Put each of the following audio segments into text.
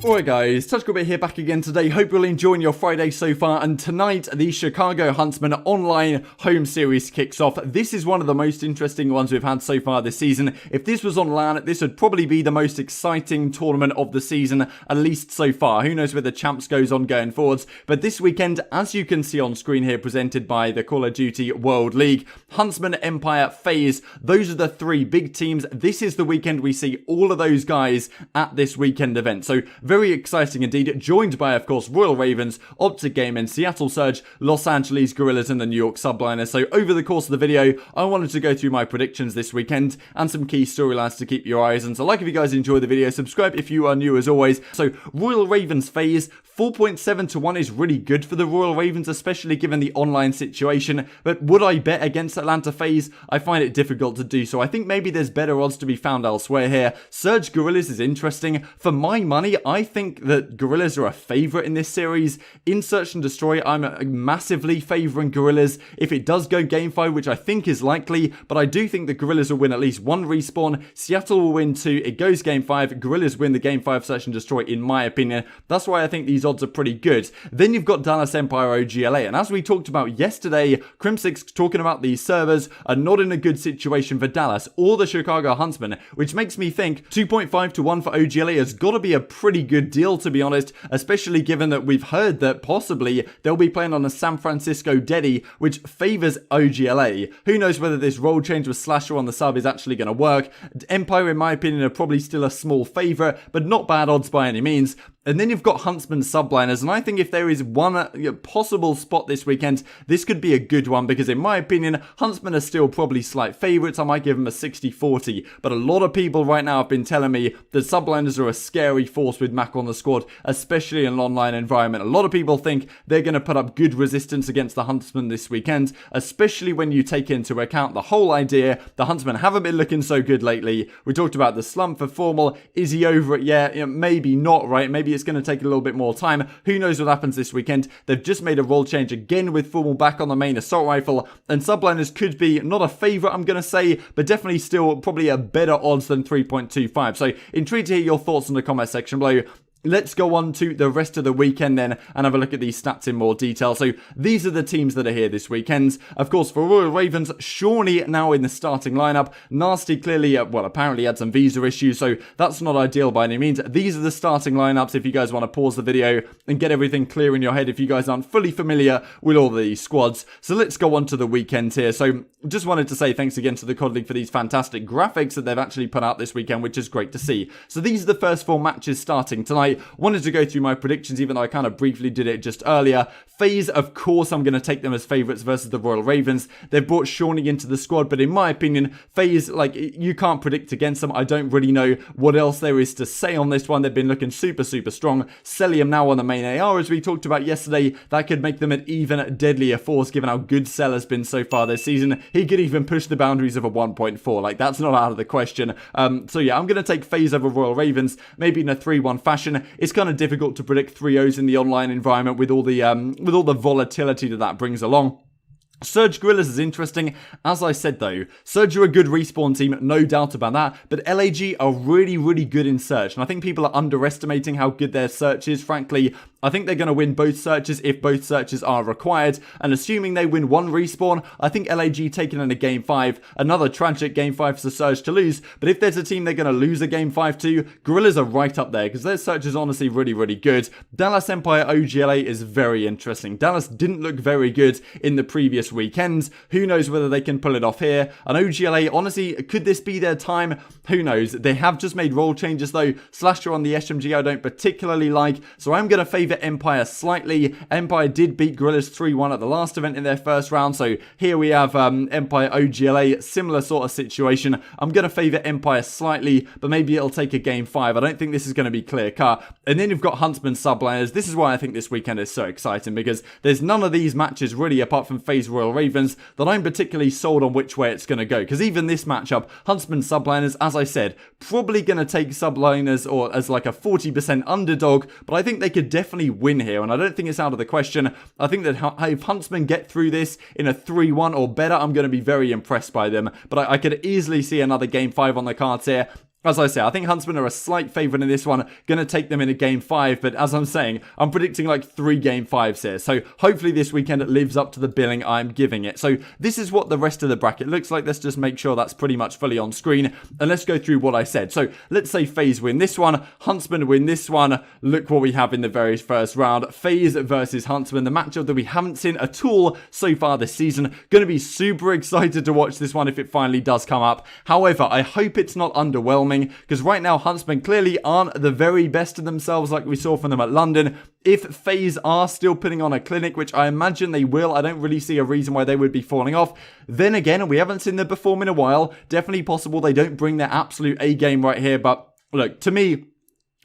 Alright guys, TouchGoodBit here back again today. Hope you're enjoying your Friday so far, and tonight the Chicago Huntsmen Online Home Series kicks off. This is one of the most interesting ones we've had so far this season. If this was on LAN, this would probably be the most exciting tournament of the season, at least so far. Who knows where the champs goes on going forwards, but this weekend, as you can see on screen here, presented by the Call of Duty World League, Huntsmen, Empire, FaZe, those are the three big teams. This is the weekend we see all of those guys at this weekend event, so very exciting indeed, joined by, of course, Royal Ravens, OpTic Gaming, Seattle Surge, Los Angeles Guerrillas, and the New York Subliners. So over the course of the video, I wanted to go through my predictions this weekend and some key storylines to keep your eyes on. So like if you guys enjoy the video, subscribe if you are new as always. So Royal Ravens FaZe, 4.7 to 1 is really good for the Royal Ravens, especially given the online situation. But would I bet against Atlanta FaZe? I find it difficult to do so. I think maybe there's better odds to be found elsewhere here. Surge Guerrillas is interesting. For my money, I think that Guerrillas are a favourite in this series. In Search and Destroy, I'm massively favouring Guerrillas. If it does go Game 5, which I think is likely, but I do think the Guerrillas will win at least one respawn. Seattle will win 2. It goes Game 5. Guerrillas win the Game 5 Search and Destroy, in my opinion. That's why I think these odds are pretty good. Then you've got Dallas Empire OGLA, and as we talked about yesterday, Crimsix talking about these servers are not in a good situation for Dallas or the Chicago Huntsmen, which makes me think 2.5 to 1 for OGLA has got to be a pretty good deal, to be honest, especially given that we've heard that possibly they'll be playing on a San Francisco Deddy, which favours OGLA. Who knows whether this role change with Slasher on the sub is actually going to work. Empire, in my opinion, are probably still a small favourite, but not bad odds by any means. And then you've got Huntsman Subliners, and I think if there is one possible spot this weekend, this could be a good one, because in my opinion, Huntsmen are still probably slight favourites. I might give them a 60-40, but a lot of people right now have been telling me that Subliners are a scary force with Mac on the squad, especially in an online environment. A lot of people think they're going to put up good resistance against the Huntsmen this weekend, especially when you take into account the whole idea the Huntsmen haven't been looking so good lately. We talked about the slump for Formal. Is he over it yet? Maybe not, right? Maybe it's going to take a little bit more time. Who knows what happens this weekend? They've just made a role change again with Formal back on the main assault rifle, and Subliners could be not a favourite, I'm going to say, but definitely still probably a better odds than 3.25. So intrigued to hear your thoughts in the comment section below. Let's go on to the rest of the weekend then and have a look at these stats in more detail. So these are the teams that are here this weekend. Of course, for Royal Ravens, Shawnee now in the starting lineup. Nasty clearly, apparently had some visa issues, so that's not ideal by any means. These are the starting lineups if you guys want to pause the video and get everything clear in your head if you guys aren't fully familiar with all these squads. So let's go on to the weekend here. So just wanted to say thanks again to the COD League for these fantastic graphics that they've actually put out this weekend, which is great to see. So these are the first 4 matches starting tonight. Wanted to go through my predictions, even though I kind of briefly did it just earlier. FaZe, of course, I'm going to take them as favourites versus the Royal Ravens. They've brought Shawnee into the squad, but in my opinion, FaZe, you can't predict against them. I don't really know what else there is to say on this one. They've been looking super, super strong. Cellium now on the main AR, as we talked about yesterday. That could make them an even deadlier force, given how good Cell has been so far this season. He could even push the boundaries of a 1.4. That's not out of the question. So yeah, I'm going to take FaZe over Royal Ravens, maybe in a 3-1 fashion. It's kind of difficult to predict 3-0s in the online environment with all the volatility that brings along. Surge Guerrillas is interesting. As I said though, Surge are a good respawn team, no doubt about that, but LAG are really, really good in Search, and I think people are underestimating how good their Search is. Frankly, I think they're going to win both searches if both searches are required, and assuming they win one respawn, I think LAG taking in a Game 5, another tragic Game 5 for the Surge to lose, but if there's a team they're going to lose a Game 5 to, Guerrillas are right up there, because their Search is honestly really, really good. Dallas Empire OGLA is very interesting. Dallas didn't look very good in the previous weekends. Who knows whether they can pull it off here? And OGLA, honestly, could this be their time? Who knows? They have just made role changes though. Slasher on the SMG I don't particularly like, so I'm going to favour Empire slightly. Empire did beat Guerrillas 3-1 at the last event in their first round, so here we have Empire OGLA, similar sort of situation. I'm going to favour Empire slightly, but maybe it'll take a Game 5. I don't think this is going to be clear cut. And then you've got Huntsman Subliners. This is why I think this weekend is so exciting, because there's none of these matches really, apart from FaZe Royal Ravens, that I'm particularly sold on which way it's going to go. Because even this matchup, Huntsman Subliners, as I said, probably going to take Subliners or as like a 40% underdog, but I think they could definitely win here, and I don't think it's out of the question. I think that if Huntsmen get through this in a 3-1 or better, I'm going to be very impressed by them, but I could easily see another Game 5 on the cards here. As I say, I think Huntsmen are a slight favourite in this one. Going to take them in a game 5, but as I'm saying, I'm predicting like 3 game 5s here. So hopefully this weekend it lives up to the billing I'm giving it. So this is what the rest of the bracket looks like. Let's just make sure that's pretty much fully on screen. And let's go through what I said. So let's say FaZe win this one, Huntsmen win this one. Look what we have in the very first round. FaZe versus Huntsmen, the matchup that we haven't seen at all so far this season. Going to be super excited to watch this one if it finally does come up. However, I hope it's not underwhelming, because right now Huntsmen clearly aren't the very best of themselves like we saw from them at London. If FaZe are still putting on a clinic, which I imagine they will, I don't really see a reason why they would be falling off. Then again, we haven't seen them perform in a while. Definitely possible they don't bring their absolute A game right here, but look, to me,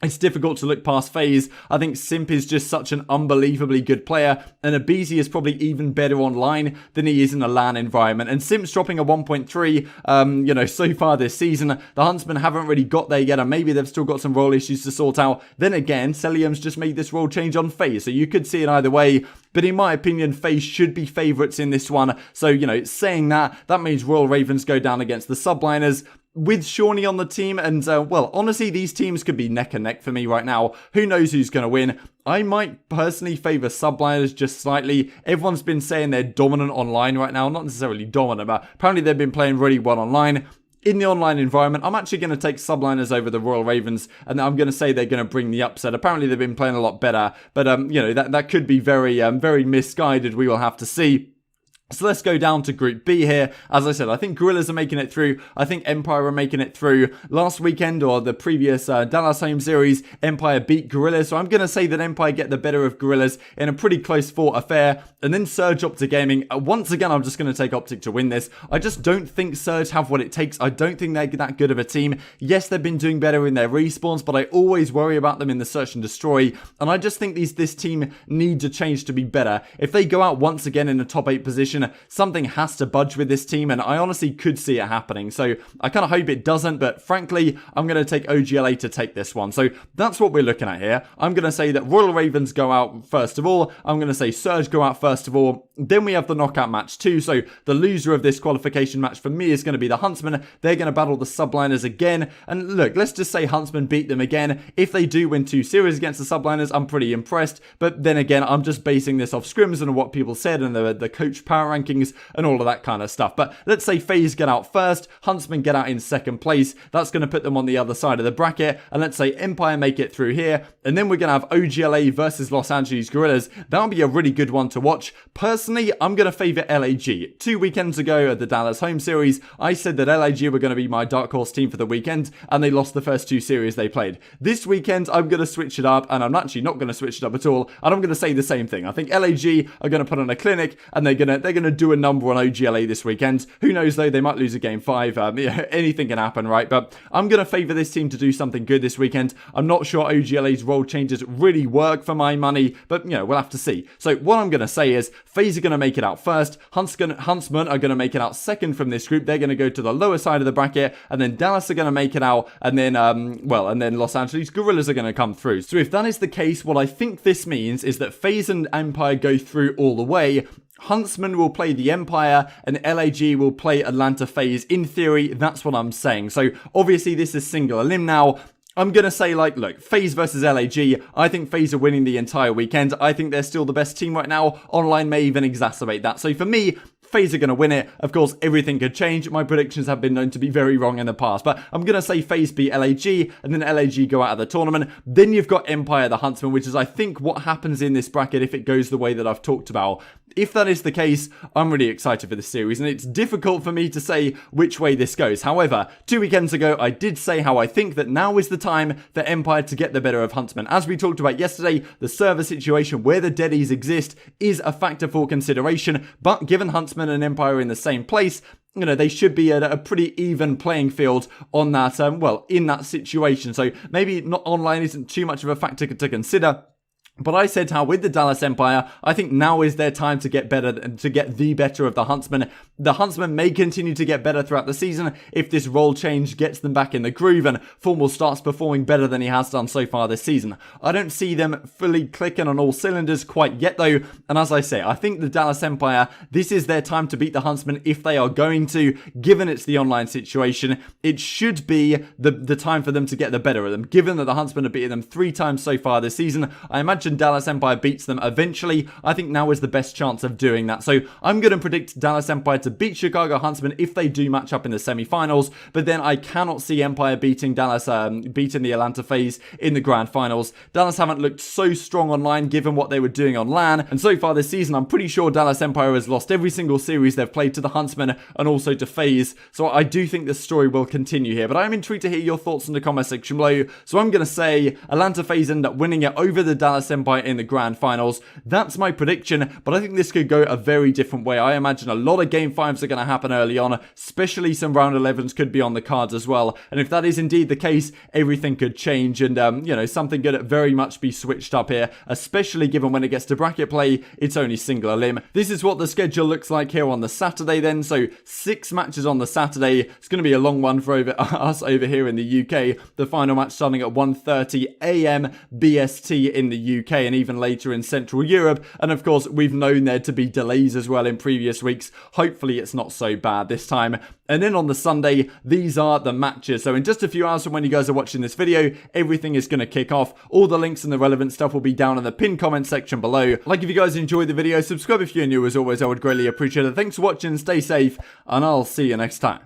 it's difficult to look past FaZe. I think Simp is just such an unbelievably good player, and Abizi is probably even better online than he is in a LAN environment. And Simp's dropping a 1.3, so far this season. The Huntsmen haven't really got there yet, and maybe they've still got some role issues to sort out. Then again, Celium's just made this role change on FaZe, so you could see it either way. But in my opinion, FaZe should be favourites in this one. So, saying that means Royal Ravens go down against the Subliners. With Shawnee on the team, and well, honestly, these teams could be neck and neck for me right now. Who knows who's going to win? I might personally favour Subliners just slightly. Everyone's been saying they're dominant online right now. Not necessarily dominant, but apparently they've been playing really well online. In the online environment, I'm actually going to take Subliners over the Royal Ravens, and I'm going to say they're going to bring the upset. Apparently they've been playing a lot better, but that could be very misguided. We will have to see. So let's go down to Group B here. As I said, I think Gorillas are making it through. I think Empire are making it through. Last weekend, or the previous Dallas home series, Empire beat Gorillas. So I'm going to say that Empire get the better of Gorillas in a pretty close fought affair. And then Surge OpTic Gaming. Once again, I'm just going to take OpTic to win this. I just don't think Surge have what it takes. I don't think they're that good of a team. Yes, they've been doing better in their respawns, but I always worry about them in the search and destroy. And I just think this team need to change to be better. If they go out once again in the top 8 position, something has to budge with this team, and I honestly could see it happening. So I kind of hope it doesn't, but frankly, I'm going to take OGLA to take this one. So that's what we're looking at here. I'm going to say that Royal Ravens go out first of all. I'm going to say Surge go out first of all. Then we have the knockout match too. So the loser of this qualification match for me is going to be the Huntsmen. They're going to battle the Subliners again. And look, let's just say Huntsmen beat them again. If they do win 2 series against the Subliners, I'm pretty impressed. But then again, I'm just basing this off scrims and what people said and the coach power rankings and all of that kind of stuff. But let's say FaZe get out first, Huntsmen get out in second place. That's going to put them on the other side of the bracket. And let's say Empire make it through here. And then we're going to have OGLA versus Los Angeles Gorillas. That'll be a really good one to watch. Personally, I'm going to favour LAG. 2 weekends ago at the Dallas home series, I said that LAG were going to be my dark horse team for the weekend, and they lost the first 2 series they played. This weekend, I'm going to switch it up, and I'm actually not going to switch it up at all, and I'm going to say the same thing. I think LAG are going to put on a clinic, and they're going to do a number on OGLA this weekend. Who knows though, they might lose a game 5. Anything can happen, right? But I'm going to favour this team to do something good this weekend. I'm not sure OGLA's role changes really work for my money, but we'll have to see. So what I'm going to say is FaZe are going to make it out first. Huntsmen are going to make it out second from this group. They're going to go to the lower side of the bracket, and then Dallas are going to make it out, and then Los Angeles Gorillas are going to come through. So if that is the case, what I think this means is that FaZe and Empire go through all the way. Huntsmen will play the Empire, and LAG will play Atlanta FaZe. In theory, that's what I'm saying. So obviously this is single elim now. I'm going to say, look, FaZe versus LAG. I think FaZe are winning the entire weekend. I think they're still the best team right now. Online may even exacerbate that. So for me, FaZe are going to win it. Of course, everything could change. My predictions have been known to be very wrong in the past. But I'm going to say FaZe beat LAG, and then LAG go out of the tournament. Then you've got Empire the Huntsman, which is, I think, what happens in this bracket if it goes the way that I've talked about. If that is the case, I'm really excited for this series, and it's difficult for me to say which way this goes. However, 2 weekends ago, I did say how I think that now is the time for Empire to get the better of Huntsmen. As we talked about yesterday, the server situation where the deadies exist is a factor for consideration, but given Huntsmen and Empire in the same place, they should be at a pretty even playing field on that, in that situation. So maybe not online isn't too much of a factor to consider. But I said how with the Dallas Empire, I think now is their time to get better, to get the better of the Huntsmen. The Huntsmen may continue to get better throughout the season if this role change gets them back in the groove and Formal starts performing better than he has done so far this season. I don't see them fully clicking on all cylinders quite yet though, and as I say, I think the Dallas Empire, this is their time to beat the Huntsmen if they are going to, given it's the online situation. It should be the time for them to get the better of them. Given that the Huntsmen have beaten them 3 times so far this season, I imagine Dallas Empire beats them eventually. I think now is the best chance of doing that. So I'm going to predict Dallas Empire to beat Chicago Huntsmen if they do match up in the semi-finals, but then I cannot see Empire beating beating the Atlanta FaZe in the grand finals. Dallas haven't looked so strong online given what they were doing on LAN, and so far this season I'm pretty sure Dallas Empire has lost every single series they've played to the Huntsmen and also to FaZe, so I do think this story will continue here, but I'm intrigued to hear your thoughts in the comment section below. So I'm going to say Atlanta FaZe end up winning it over the Dallas Empire in the grand finals. That's my prediction, but I think this could go a very different way. I imagine a lot of game 5s are going to happen early on, especially some round 11s could be on the cards as well, and if that is indeed the case, everything could change and something could very much be switched up here, especially given when it gets to bracket play, it's only single elim. This is what the schedule looks like here on the Saturday then, so 6 matches on the Saturday. It's going to be a long one for us over here in the UK. The final match starting at 1:30 AM BST in the UK and even later in Central Europe, and of course we've known there to be delays as well in previous weeks. Hopefully it's not so bad this time. And then on the Sunday, these are the matches. So in just a few hours from when you guys are watching this video, everything is going to kick off. All the links and the relevant stuff will be down in the pinned comment section below. Like if you guys enjoyed the video, subscribe if you're new. As always, I would greatly appreciate it. Thanks for watching, stay safe, and I'll see you next time.